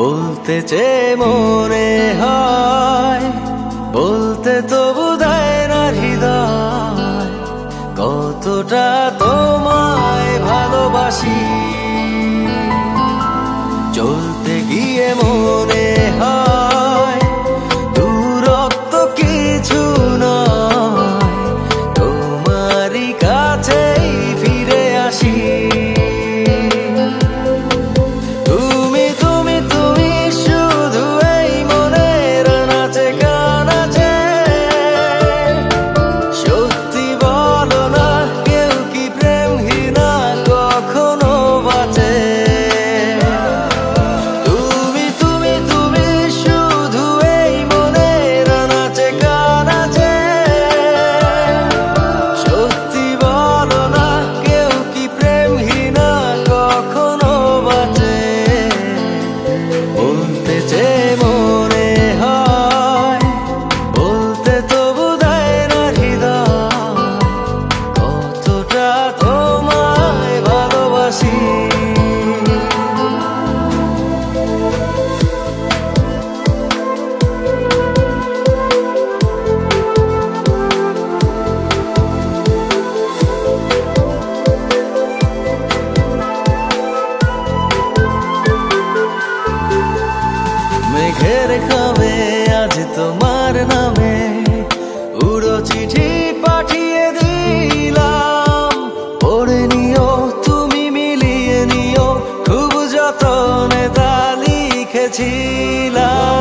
বলতে চেয়ে মনে হয়, বলতে তবু দেয় না হৃদয়, কতটা তোমায় ভালোবাসি। চলতে গিয়ে মনে হয় দূরত্ব কিছু নয়, তোমারই কাছেই ফিরে আসি। মেঘের খামে আজ তোমার নামে উড়ো চিঠি পাঠিয়ে দিলাম, পড়ে নিও তুমি মিলিয়ে নিও, খুব যতনে তা লিখেছিলাম।